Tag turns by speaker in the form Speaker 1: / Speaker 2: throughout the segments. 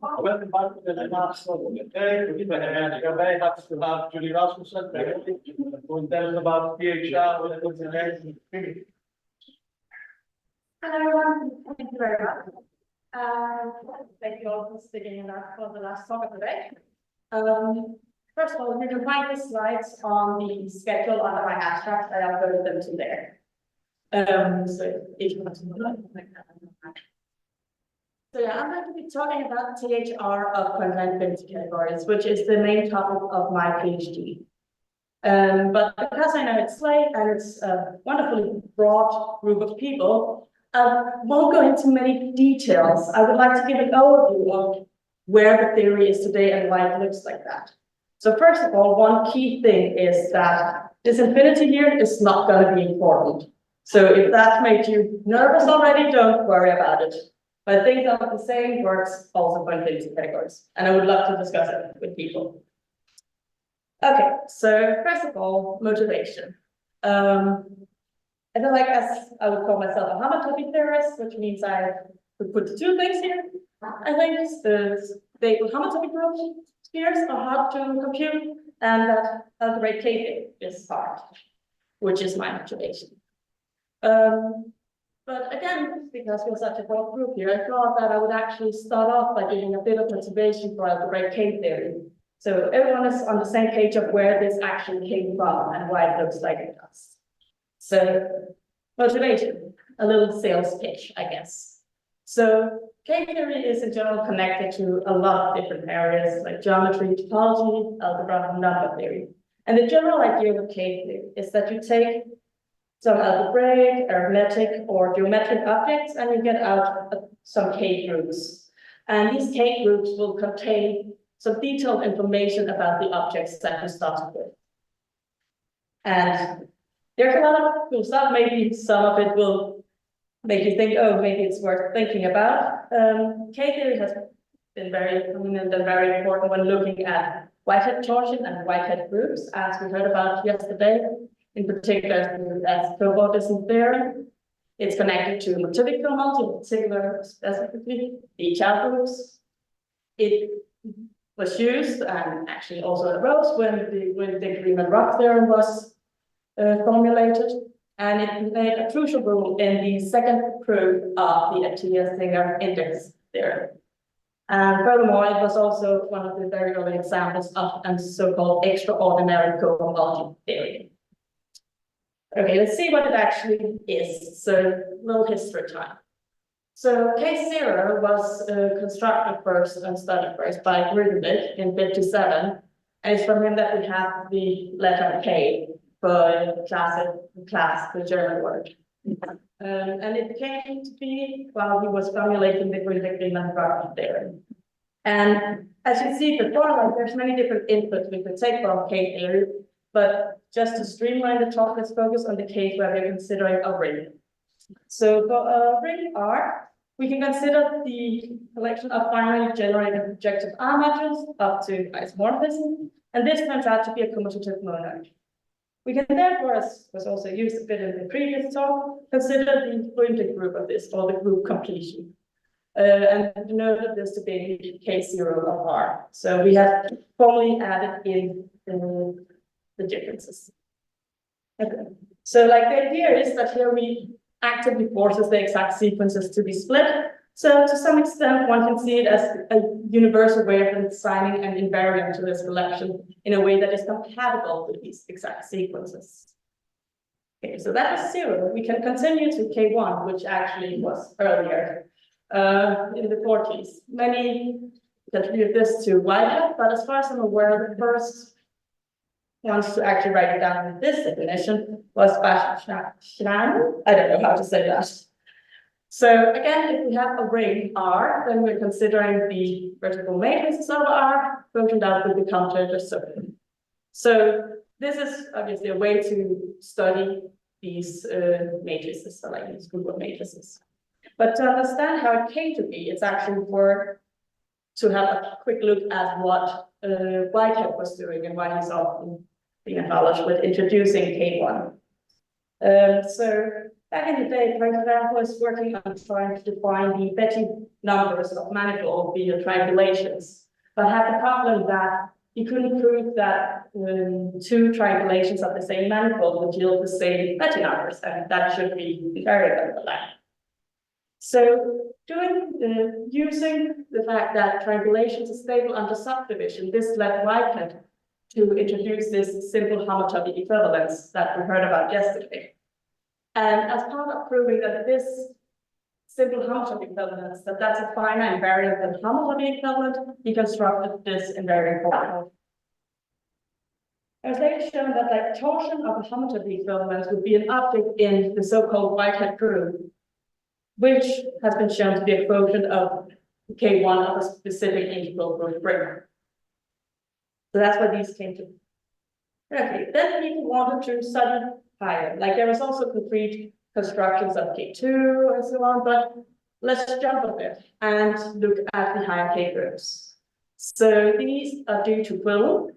Speaker 1: Welcome back to the last one. You're very happy to have Julie Rasmusen who tells about THR.
Speaker 2: Hello everyone, thank you very much. Thank you all for sticking in that for the last talk of the day. First of all, you can find the slides on the schedule under my abstract. I uploaded them to there. So if you want to I'm going to be talking about THR of Poincaré categories, which is the main topic of my PhD. But because I know it's late and it's a wonderfully broad group of people, I won't go into many details. I would like to give an overview of where the theory is today and why it looks like that. So first of all, one key thing is that this infinity here is not going to be important. So if that made you nervous already, don't worry about it. But things of the same works also for infinity categories. And I would love to discuss it with people. Okay, so first of all, motivation. I feel like as I would call myself a homotopy theorist, which means I would put two things here. I think the stable homotopy group spheres are hard to compute, and that algebraic K-theory is hard, which is my motivation. But again, because we're such a broad group here, I thought that I would actually start off by giving a bit of motivation for algebraic K-theory. So everyone is on the same page of where this actually came from and why it looks like it does. So motivation, a little sales pitch, I guess. So K-theory is in general connected to a lot of different areas like geometry, topology, algebra, and number theory. And the general idea of K-theory is that you take some algebraic, arithmetic, or geometric objects, and you get out some K groups. And these K groups will contain some detailed information about the objects that you started with. And there's a lot of cool stuff. Maybe some of it will make you think, oh, maybe it's worth thinking about. K-theory has been very prominent and very important when looking at Whitehead torsion and Whitehead groups, as we heard about yesterday. In particular, as cobordism theory, it's connected to motivic homology, in particular, specifically THR groups. It was used and actually also arose when the Green-Rock theorem was formulated, and it played a crucial role in the second proof of the Atiyah-Singer index theorem. And furthermore, it was also one of the very early examples of a so-called extraordinary cohomology theory. Okay, let's see what it actually is. So, a little history time. So, K0 was constructed first and studied first by Reeh in 57, and it's from him that we have the letter K for class, the German word. And it came to be while he was formulating the Green-Rock theory. And as you see before, like, there's many different inputs we could take from K-theory, but just to streamline the talk, let's focus on the case where we're considering a ring. So for a ring R, we can consider the collection of finally generated projective R matches up to isomorphism, and this turns out to be a commutative monad. We can therefore, as was also used a bit in the previous talk, consider the Gründlich group of this, or the group completion. And denoted this to be K0 of R. So we have formally added in the differences. Okay. So like the idea is that here we actively forces the exact sequences to be split. So to some extent, one can see it as a universal way of assigning an invariant to this collection in a way that is compatible with these exact sequences. Okay, so that is 0. We can continue to K1, which actually was earlier in the 40s. Many contribute this to Whitehead, but as far as I'm aware, the first ones to actually write it down in this definition was Steimle. I don't know how to say that. So again, if we have a ring R, then we're considering the vertical matrices of R functioned out with the commutator circle. So this is obviously a way to study these matrices, so like these group of matrices. But to understand how it came to be, it's actually worth to have a quick look at what Whitehead was doing and why he's often being acknowledged with introducing K1. So Back in the day, Poincaré was working on trying to define the Betti numbers of manifold via triangulations, but had the problem that he couldn't prove that two triangulations of the same manifold would yield the same Betti numbers, and that should be invariant for that. So using the fact that triangulations are stable under subdivision, this led Whitehead to introduce this simple homotopy equivalence that we heard about yesterday. And as part of proving that this simple homotopy equivalence, that's a finite invariant and homotopy equivalent, he constructed this invariant formula. As they've shown that the torsion of a homotopy equivalence would be an object in the so-called Whitehead group, which has been shown to be a quotient of K1 of a specific integral group ring. So that's where these came to. Okay, then people wanted to study higher. Like there was also concrete constructions of K2 and so on, but let's jump a bit and look at the higher K groups. So these are due to Will,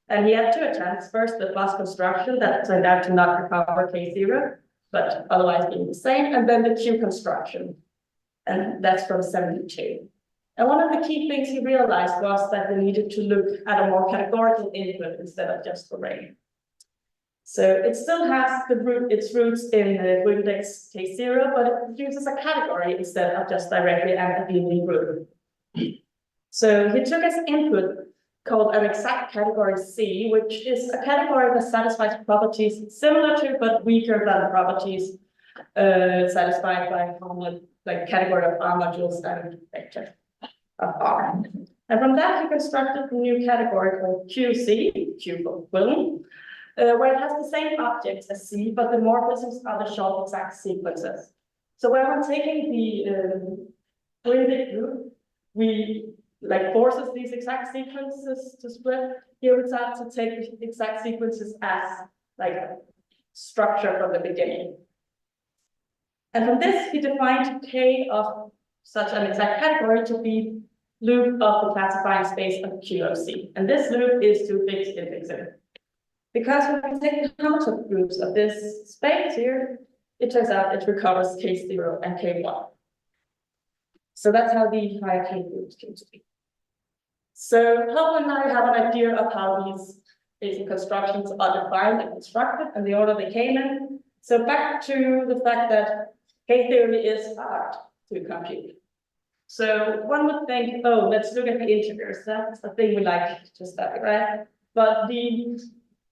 Speaker 2: and he had two attempts. First, the bus construction that turned out to not recover K0, but otherwise being the same, and then the Q construction, and that's from 72. And one of the key things he realized was that we needed to look at a more categorical input instead of just the ring. So it still has its roots in the index K0, but it uses a category instead of just directly an abelian group. So he took as input called an exact category C, which is a category that satisfies properties similar to but weaker than properties satisfied by like category of R modules and vector of R. And from that, he constructed a new category called QC, Q for Will, where it has the same objects as C, but the morphisms are the short exact sequences. So when we're taking the Windic group, we like forces these exact sequences to split. Here it's out to take the exact sequences as like a structure from the beginning. And from this, he defined K of such an exact category to be loop of the classifying space of Q of C. And this loop is to fix infin. Because when we take the homotopy groups of this space here, it turns out it recovers K0 and K1. So that's how the higher K groups came to be. So Help and I have an idea of how these basic constructions are defined and constructed and the order they came in. So back to the fact that K-theory is hard to compute. So one would think, oh, let's look at the integers. That's the thing we like to study, right? But the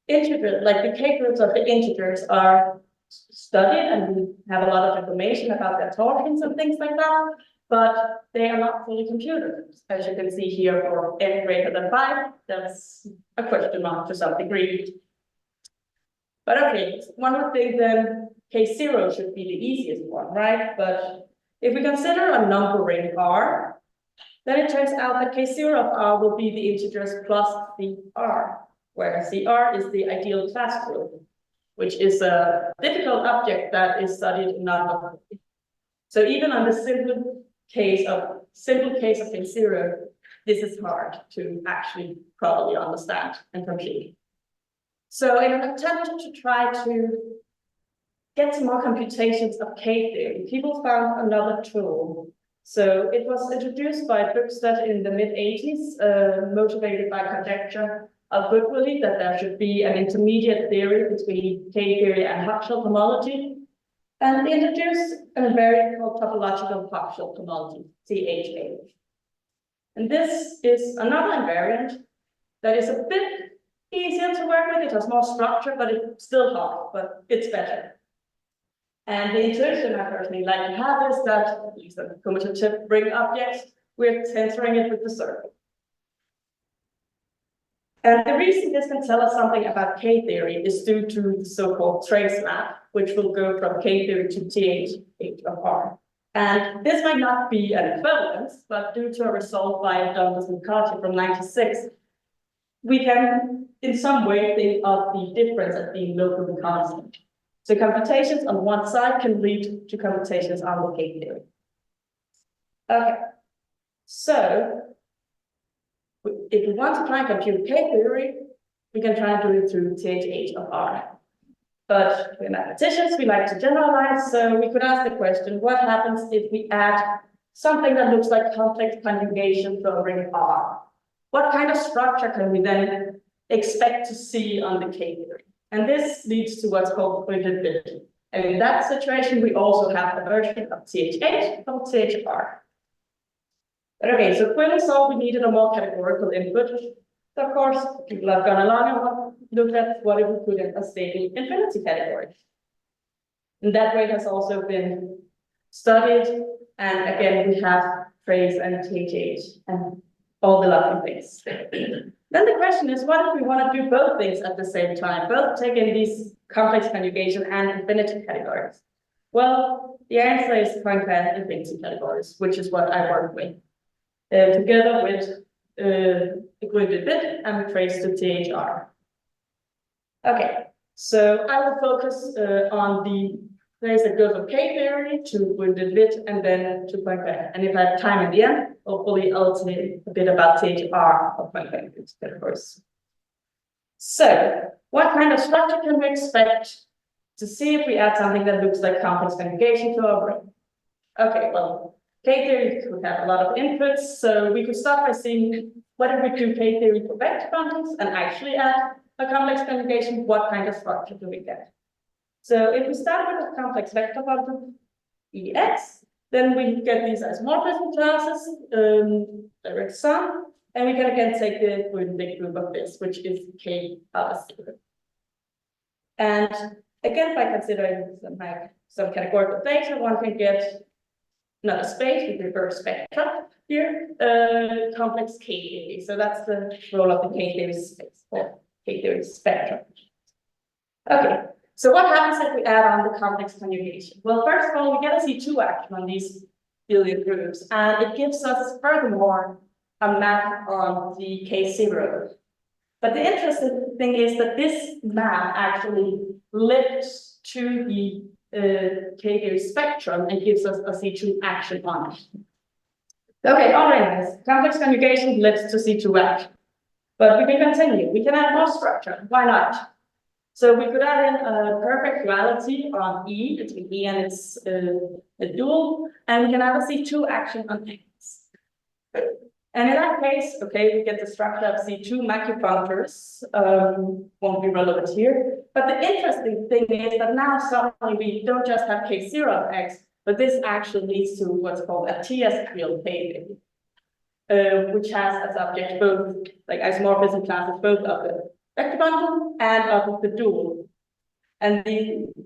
Speaker 2: integers, like the K groups of the integers, are studied, and we have a lot of information about their torsions and things like that, but they are not fully computed. As you can see here, for n greater than 5, that's a question mark to some degree. But okay, one would think then K0 should be the easiest one, right? But if we consider a number ring R, then it turns out that K0 of R will be the integers plus the R, where CR is the ideal class group, which is a difficult object that is studied in number. So even on the simple case of K0, this is hard to actually properly understand and compute. So in an attempt to try to get some more computations of K-theory, people found another tool. So it was introduced by Buxted in the mid-80s, motivated by conjecture of Goodwillie that there should be an intermediate theory between K-theory and Hochschild homology. And they introduced an invariant called Topological Hochschild Homology, THH. And this is another invariant that is a bit easier to work with. It has more structure, but it's still hard, but it's better. And the intuition I personally like to have is that, at least the commutative ring objects, we're tensoring it with the circle. And the reason this can tell us something about K-theory is due to the so-called trace map, which will go from K-theory to THH of R. And this might not be an equivalence, but due to a result by Dotto and Cartier from '96, we can in some way think of the difference as being locally constant. So computations on one side can lead to computations on the K-theory. Okay, so if we want to try and compute K-theory, we can try and do it through THH of R. But we're mathematicians, we like to generalize, so we could ask the question, what happens if we add something that looks like complex conjugation to a ring R? What kind of structure can we then expect to see on the K-theory? And this leads to what's called pointed bit. And in that situation, we also have a version of THH called THR. But okay, so when solved, we needed a more categorical input. So of course, people have gone along and looked at what if we put in a stable infinity category. And that way has also been studied. And again, we have phrase and THH and all the lovely things. Then the question is, what if we want to do both things at the same time, both take in these complex conjugation and infinity categories? Well, the answer is Poincaré infinity categories, which is what I work with, together with equivalent bit and trace to THR. Okay, so I will focus on the place that goes from K-theory to equivalent bit and then to Poincaré. And if I have time in the end, hopefully I'll say a bit about THR of Poincaré categories. So, what kind of structure can we expect to see if we add something that looks like complex conjugation to our ring? Okay, well, K-theory could have a lot of inputs, so we could start by seeing what if we do K-theory for vector bundles and actually add a complex conjugation, what kind of structure do we get? So if we start with a complex vector bundle, EX, then we get these isomorphism classes, direct sum, and we can again take the big group of this, which is K plus 0. And again, by considering some categorical data, one can get not a space, we prefer spectra here, complex K-theory. So that's the role of the K-theory space, or K-theory spectrum. Okay, so what happens if we add on the complex conjugation? Well, first of all, we get a C2 action on these billion groups, and it gives us, furthermore, a map on the K0. But the interesting thing is that this map actually lifts to the K-theory spectrum and gives us a C2 action on it. Okay, all right, nice. Complex conjugation lifts to C2 action. But we can continue. We can add more structure. Why not? So we could add in a perfect duality on E, between E and its dual, and we can have a C2 action on X. And in that case, okay, we get the structure of C2 macupunctures, won't be relevant here. But the interesting thing is that now suddenly we don't just have K0 of X, but this actually leads to what's called a TS-real K-theory, which has as object both like isomorphism classes, both of the vector bundle and of the dual. And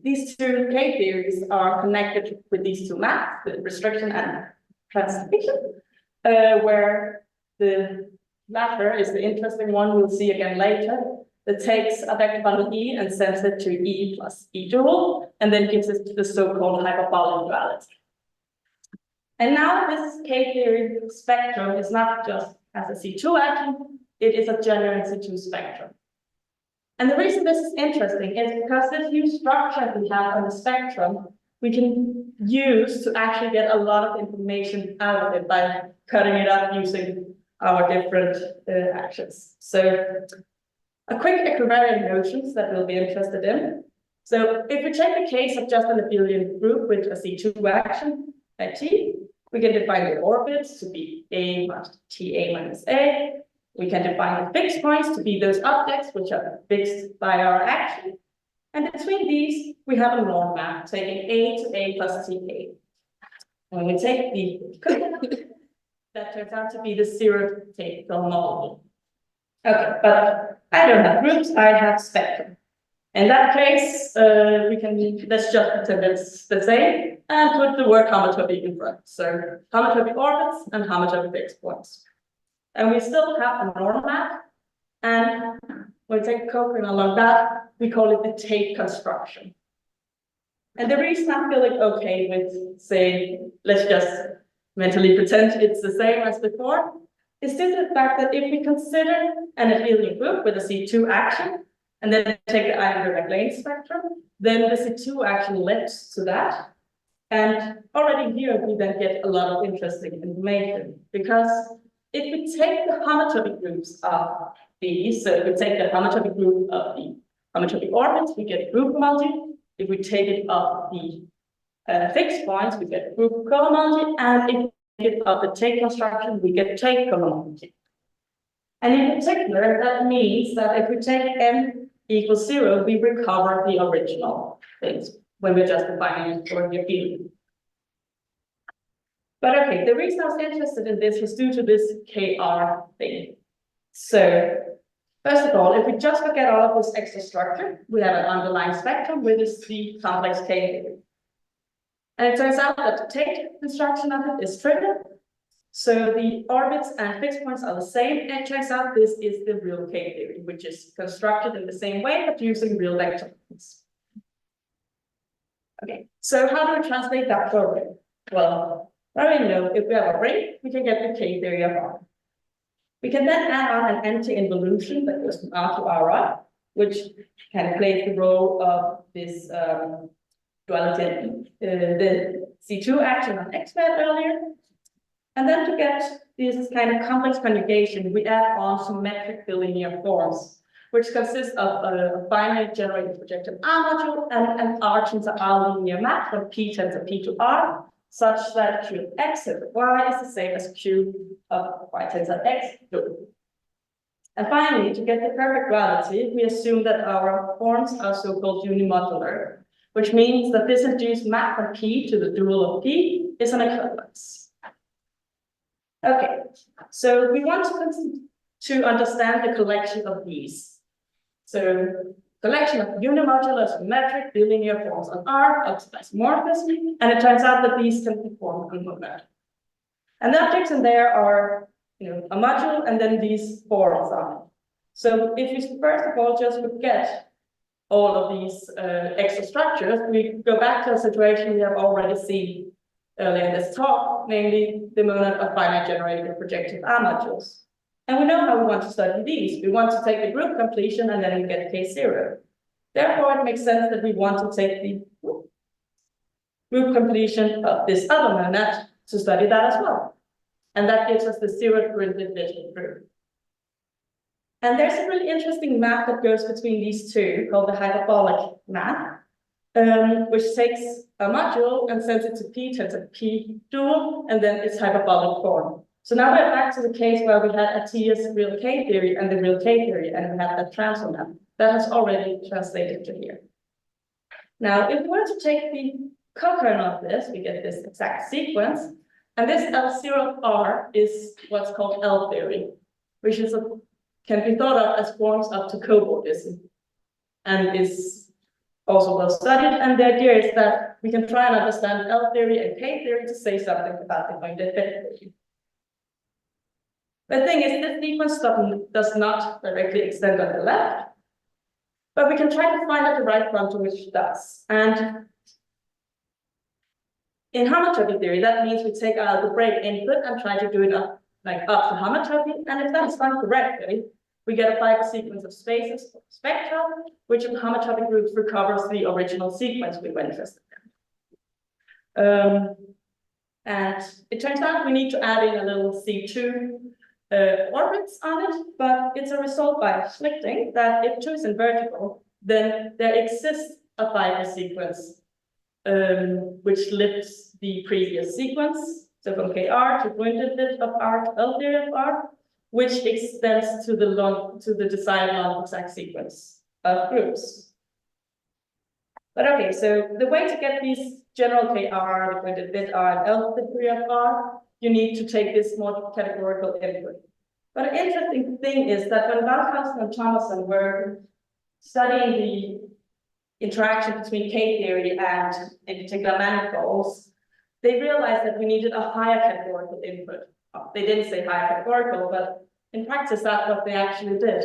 Speaker 2: these two K-theories are connected with these two maps, the restriction and transformation. Where the latter is the interesting one we'll see again later, that takes a vector bundle E and sends it to E plus E dual, and then gives it the so-called hyperbolic duality. And now this K-theory spectrum is not just as a C2 action, it is a genuine C2 spectrum. And the reason this is interesting is because this new structure we have on the spectrum, we can use to actually get a lot of information out of it by cutting it up using our different actions. So a quick equivariant notions that we'll be interested in. So if we take the case of just an abelian group with a C2 action at T, we can define the orbits to be A minus TA minus A. We can define the fixed points to be those objects which are fixed by our action. And between these, we have a norm map taking A to A plus TA. When we take the that turns out to be the zero topological model. Okay, but I don't have groups, I have spectrum. In that case, let's just pretend it's the same and put the word homotopy in front. So homotopy orbits and homotopy fixed points. And we still have a norm map, and when we take cochrane along that, we call it the tape construction. And the reason I'm feeling okay with saying, let's just mentally pretend it's the same as before, is due to the fact that if we consider an abelian group with a C2 action, and then take the eigenvalue lane spectrum, then the C2 action lifts to that. And already here we then get a lot of interesting information, because if we take the homotopy groups of these, so if we take the homotopy group of the homotopy orbits, we get group homology. If we take it off the fixed points, we get group cohomology, and if we take it off the take construction, we get take cohomology. And in particular, that means that if we take n equals 0, we recover the original things when we're just defining it for the field. But okay, the reason I was interested in this was due to this KR thing. So, first of all, if we just forget all of this extra structure, we have an underlying spectrum with the complex K-theory. And it turns out that the take construction of it is trivial. So the orbits and fixed points are the same. And it turns out this is the real K-theory, which is constructed in the same way, but using real vector points. Okay, so how do we translate that to a ring? Well, I already know if we have a ring, we can get the K-theory of R. We can then add on an anti-involution that goes from R to Ri, which kind of plays the role of this duality, the C2 action on X met earlier. And then to get this kind of complex conjugation, we add on symmetric bilinear forms, which consist of a finite generated projective R module and an R tends to R linear map from P tends to P to R, such that Q of X of Y is the same as Q of Y tends to X. And finally, to get the perfect duality, we assume that our forms are so-called unimodular, which means that this induced map from P to the dual of P is an equivalence. Okay, so we want to understand the collection of these. So collection of unimodular symmetric bilinear forms on R of isomorphism, and it turns out that these can be formed on monad. And the objects in there are, a module and then these forms on it. So if you first of all just forget all of these extra structures, we go back to a situation we have already seen earlier in this talk, namely the monad of finite generated projective R modules. And we know how we want to study these. We want to take the group completion and then we get K0. Therefore, it makes sense that we want to take the group completion of this other monad to study that as well. And that gives us the zeroth gridded digital group. And there's a really interesting map that goes between these two called the hyperbolic map, which takes a module and sends it to P tends to P dual, and then its hyperbolic form. So now we're back to the case where we had Atiyah's real K-theory and the real K-theory, and we have that transform map. That has already translated to here. Now, if we were to take the co-kernel of this, we get this exact sequence, and this L0 of R is what's called L-theory, which is can be thought of as forms up to cobordism, and is also well studied. And the idea is that we can try and understand L-theory and K-theory to say something about the pointed theory. The thing is, this sequence does not directly extend on the left, but we can try to find out the right frontal which it does. And in homotopy theory, that means we take our algebraic input and try to do it up to homotopy. And if that's done correctly, we get a fiber sequence of spaces spectra, which in homotopy groups recovers the original sequence we were interested in. And it turns out we need to add in a little C2 orbits on it, but it's a result by afflicting that if 2 is invertible, then there exists a fiber sequence which lifts the previous sequence, so from KR to pointed bit of R to L-theory of R, which extends to the desired non-exact sequence of groups. But okay, so the way to get these general KR, the pointed bit R and L-theory of R, you need to take this more categorical input. But an interesting thing is that when Warwick and Thomason were studying the interaction between K-theory and, in particular, manifolds, they realized that we needed a higher categorical input. They didn't say higher categorical, but in practice, that's what they actually did.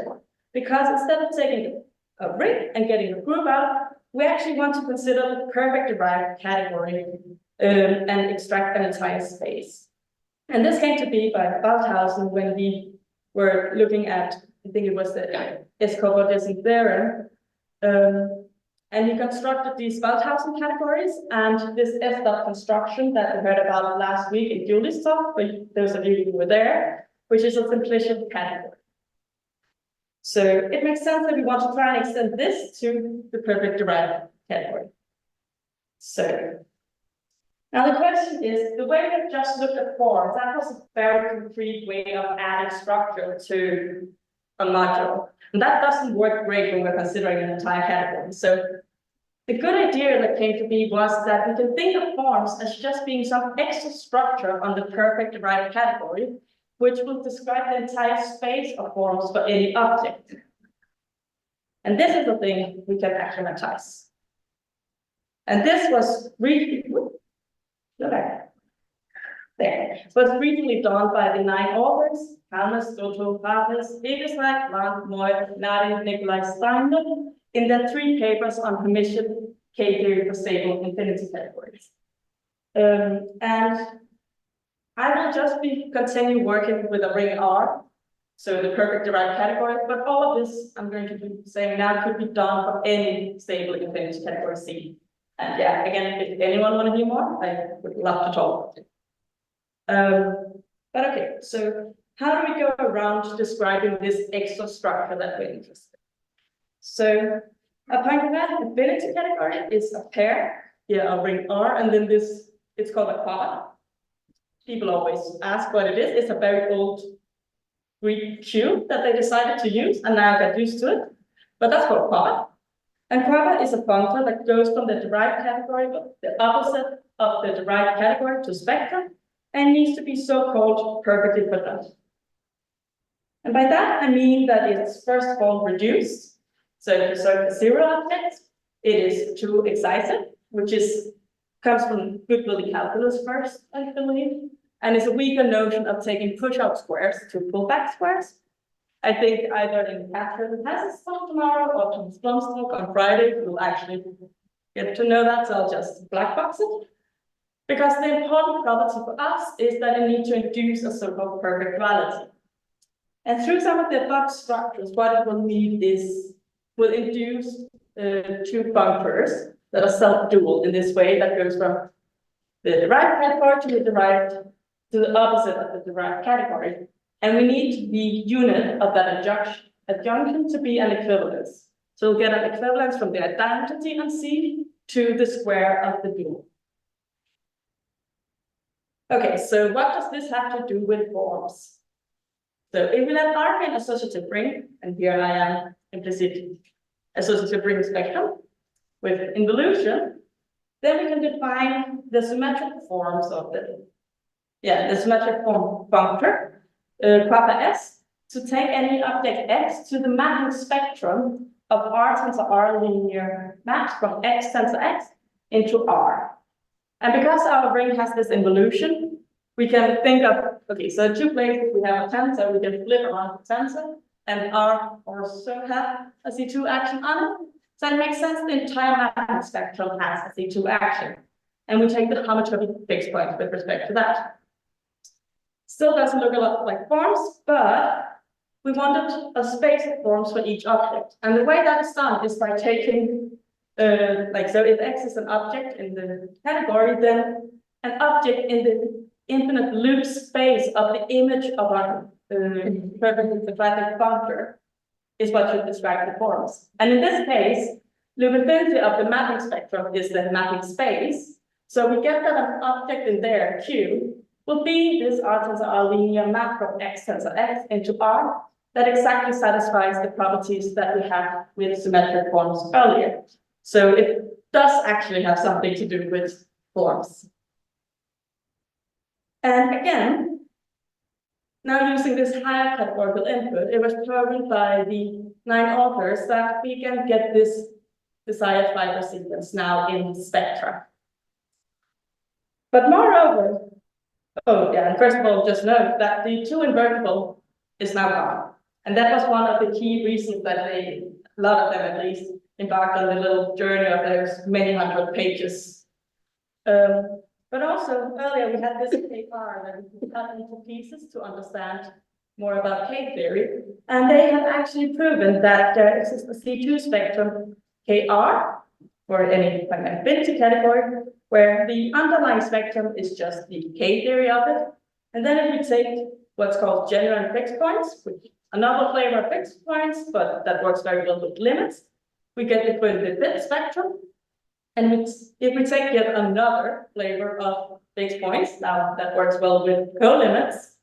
Speaker 2: Because instead of taking a ring and getting a group out, we actually want to consider the perfect derived category and extract an entire space. And this came to be by Balthausen when we were looking at, I think it was the s-cobordism theorem, and he constructed these Balthausen categories, and this S-dot construction that we heard about last week in Julie's talk, for those of you who were there, which is a simplistic category. So it makes sense that we want to try and extend this to the perfect derived category. So now the question is, the way we've just looked at forms, that was a very concrete way of adding structure to a module. And that doesn't work great when we're considering an entire category. So the good idea that came to me was that we can think of forms as just being some extra structure on the perfect derived category, which will describe the entire space of forms for any object. And this is the thing we can axiommatize. And this was really, there, was recently done by the 9 authors, Calm&eacute, Dotto&ndash, Harpaz&ndash, Hebestreit&ndash, Land&ndash, Moi&ndash, Nardin&ndash, Nikolaus&ndash, in their 3 papers on Hermitian K-theory for stable infinity categories. And I will just continue working with a ring R, so the perfect derived category, but all of this I'm going to be saying now could be done for any stable infinity category C. And yeah, again, if anyone want to hear more, I would love to talk. But okay, so how do we go around describing this extra structure that we're interested in? So a Poincaré infinity category is a pair, a ring R, and then this, it's called a quad. People always ask what it is. It's a very old Greek cube that they decided to use, and now I got used to it. But that's called quad. And quad is a functor that goes from the derived category, the opposite of the derived category, to spectra, and needs to be so-called perfectly quadratic. And by that, I mean that it's first of all reduced. So if you search for 0 objects, it is 2 excisive, which comes from good-building calculus first, I believe. And it's a weaker notion of taking push-out squares to pull-back squares. I think either in Catherine has a talk tomorrow or Tom's talk on Friday, we'll actually get to know that, so I'll just black box it. Because the important property for us is that it needs to induce a so-called perfect duality. And through some of the above structures, what it will need is, will induce 2 functors that are self-dual in this way, that goes from the derived category to the opposite of the derived category. And we need the unit of that adjunction to be an equivalence. So we'll get an equivalence from the identity on C to the square of the dual. Okay, so what does this have to do with forms? So if we let R be an associative ring, and here I am implicit associative ring spectrum with involution, then we can define the symmetric forms of the symmetric form functor, kappa S, to take any object X to the mapping spectrum of R tensor R linear maps from X tensor X into R. And because our ring has this involution, we can think of, okay, so 2 places we have a tensor, we can flip around the tensor, and R also have a C2 action on it. So it makes sense the entire mapping spectrum has a C2 action. And we take the homotopy fixed point with respect to that. Still doesn't look a lot like forms, but we wanted a space of forms for each object. And the way that is done is by taking, so if X is an object in the category, then an object in the infinite loop space of the image of our perfectly quadratic functor is what should describe the forms. And in this case, loop infinity of the mapping spectrum is the mapping space. So we get that an object in there, Q, will be this R tensor R linear map from X tensor X into R that exactly satisfies the properties that we have with symmetric forms earlier. So it does actually have something to do with forms. And again, now using this higher categorical input, it was proven by the 9 authors that we can get this desired fiber sequence now in spectra. But moreover, first of all, just note that the 2 invertible is now gone. And that was one of the key reasons that a lot of them at least, embarked on the little journey of those many hundred pages. But also, earlier we had this KR that we cut into pieces to understand more about K-theory. And they have actually proven that there exists a C2 spectrum KR, for any infinity category, where the underlying spectrum is just the K-theory of it. And then if we take what's called general fixed points, which another flavor of fixed points, but that works very well with limits. We get the equivalent spectrum. And if we take yet another flavor of fixed points, now that works well with co-limits,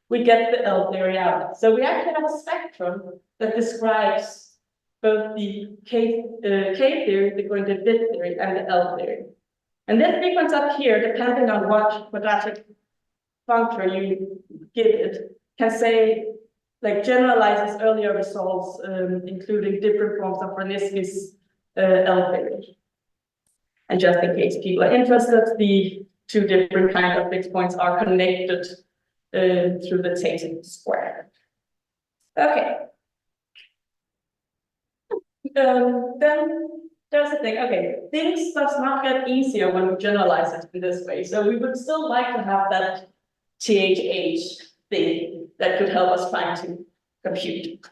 Speaker 2: we get the L theory out. So we actually have a spectrum that describes both the K-theory, the equivalent bit theory, and the L theory. And this sequence up here, depending on what quadratic functor you give it, can say, like, generalizes earlier results, including different forms of Brzezinski's L theory. And just in case people are interested, the two different kinds of fixed points are connected through the Tatum square. Okay. Then there's the thing. Okay, things does not get easier when we generalize it in this way. So we would still like to have that THH thing that could help us trying to compute.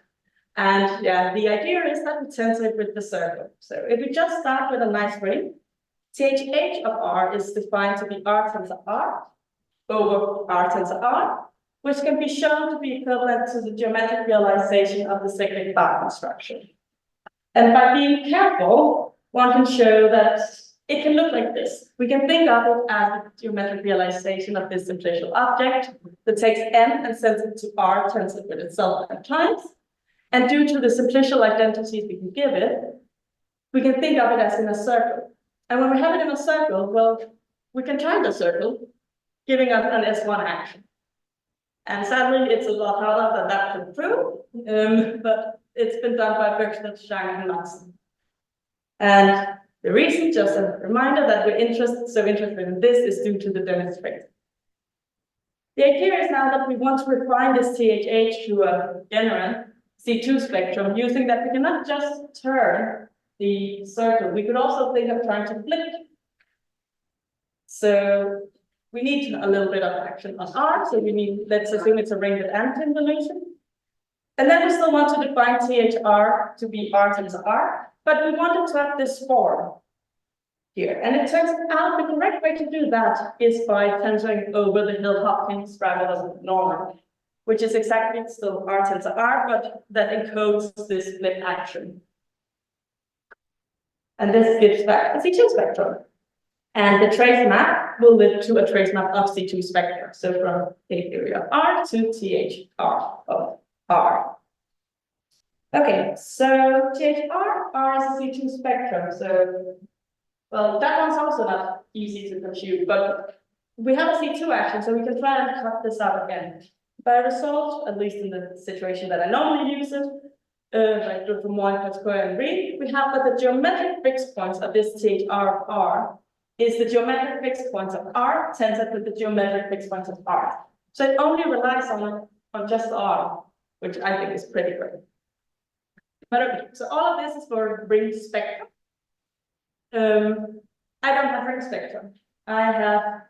Speaker 2: And yeah, the idea is that we tensor it with the circle. So if we just start with a nice ring, THH of R is defined to be R tensor R over R tensor R, which can be shown to be equivalent to the geometric realization of the cyclic bar construction. And by being careful, one can show that it can look like this. We can think of it as the geometric realization of this simplicial object that takes M and sends it to R tensored with itself n times. And due to the simplicial identities we can give it, we can think of it as in a circle. And when we have it in a circle, well, we can try the circle, giving us an S1 action. And sadly, it's a lot harder than that to prove, but it's been done by Bergstedt, Zhang, and Madsen. And the reason, just a reminder, that we're so interested in this is due to the demonstration. The idea is now that we want to refine this THH to a general C2 spectrum, using that we cannot just turn the circle. We could also think of trying to flip it. So we need a little bit of action on R. So we need, let's assume it's a ring with anti-involution. And then we still want to define THR to be R times R, but we wanted to have this form here. And it turns out the correct way to do that is by tensoring over the Hill-Hopkins rather than normal, which is exactly still R tensor R, but that encodes this flip action. And this gives back a C2 spectrum. And the trace map will lead to a trace map of C2 spectra. So from K-theory of R to THR of R. Okay, so THR, R is a C2 spectrum. So, well, that one's also not easy to compute, but we have a C2 action, so we can try and cut this out again. By result, at least in the situation that I normally use it, like from Moi, Patchkoria, and Reeh, we have that the geometric fixed points of this THR of R is the geometric fixed points of R tensored with the geometric fixed points of R. So it only relies on just R, which I think is pretty great. But okay, so all of this is for ring spectrum. I don't have ring spectrum. I have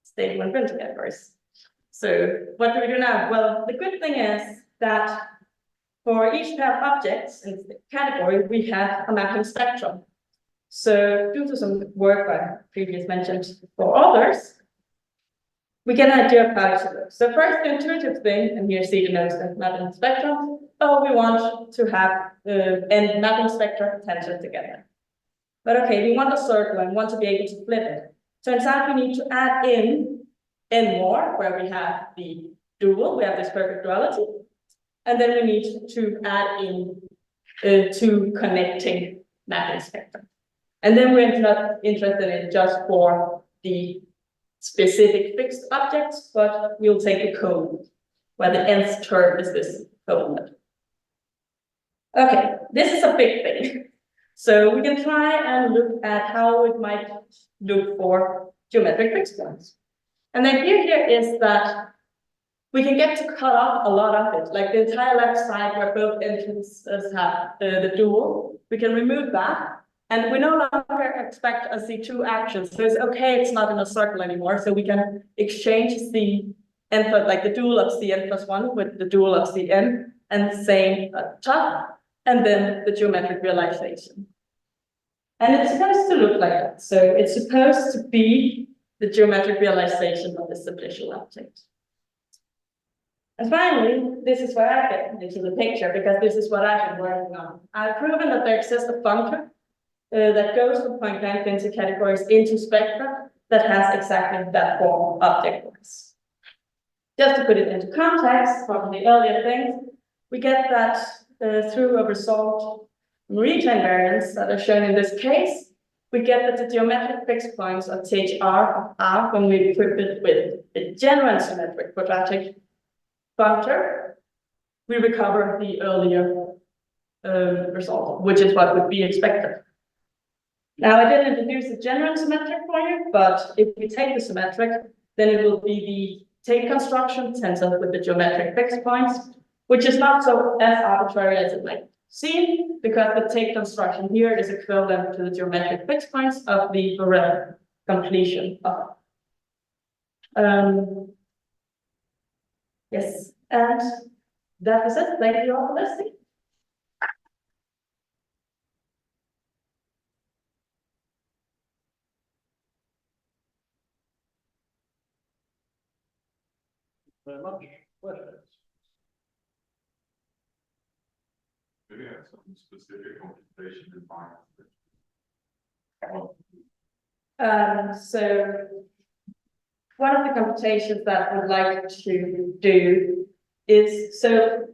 Speaker 2: stable and bin categories. So what do we do now? Well, the good thing is that for each pair of objects in the category, we have a mapping spectrum. So due to some work I previously mentioned for others, we get an idea of how it should look. So first, the intuitive thing, and here see the notes that mapping spectrum. Oh, we want to have n mapping spectra tensored together. But okay, we want a circle and want to be able to flip it. Turns out we need to add in n more, where we have the dual, we have this perfect duality. And then we need to add in two connecting mapping spectra. And then we're not interested in just for the specific fixed objects, but we'll take a code where the nth term is this code. Okay, this is a big thing. So we can try and look at how it might look for geometric fixed points. And the idea here is that we can get to cut off a lot of it, like the entire left side where both entrances have the dual. We can remove that, and we no longer expect a C2 action. So it's okay, it's not in a circle anymore. So we can exchange the n, like the dual of Cn plus 1 with the dual of Cn, and same at top, and then the geometric realization. And it's supposed to look like that. So it's supposed to be the geometric realization of the simplicial object. And finally, this is where I get into the picture, because this is what I've been working on. I've proven that there exists a functor that goes from point blank into categories into spectra that has exactly that form of object-wise. Just to put it into context from the earlier things, we get that through a resolved Morita invariance that are shown in this case. We get that the geometric fixed points of THR of R, when we equip it with a general symmetric quadratic functor, we recover the earlier result, which is what would be expected. Now, I didn't introduce the general symmetric for you, but if we take the symmetric, then it will be the take construction tensor with the geometric fixed points, which is not so as arbitrary as it might seem, because the take construction here is equivalent to the geometric fixed points of the Borel completion of. Yes, and that is it. Thank you all for listening.
Speaker 1: Very much. Questions?
Speaker 3: Do you have some specific computation in mind?
Speaker 2: So one of the computations that I would like to do is, so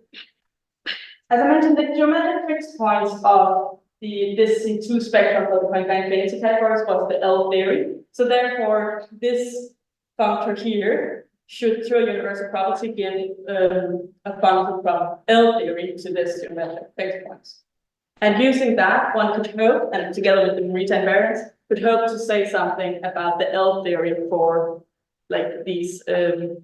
Speaker 2: as I mentioned, the geometric fixed points of this C2 spectrum for the point blank into categories was the L theory. So therefore, this functor here should, through a universal property, give a function from L theory to this geometric fixed points. And using that, one could hope, and together with the Morita invariance, could hope to say something about the L theory for like these R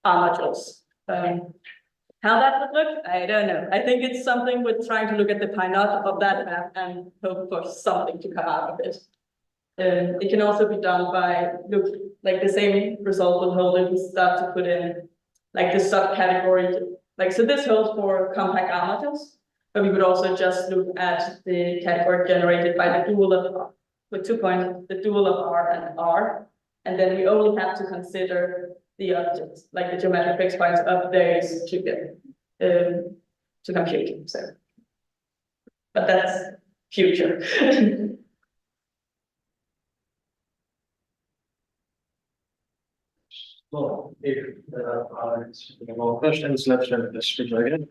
Speaker 2: modules. How that would look, I don't know. I think it's something with trying to look at the pi naught of that map and hope for something to come out of it. It can also be done by like the same result will hold if we start to put in like the subcategory. Like, so this holds for compact R modules, but we would also just look at the category generated by the dual of, with 2 points, the dual of R and R. And then we only have to consider the objects, like the geometric fixed points of those to compute. So, but that's future.
Speaker 1: So, if there are any more questions, let's try again.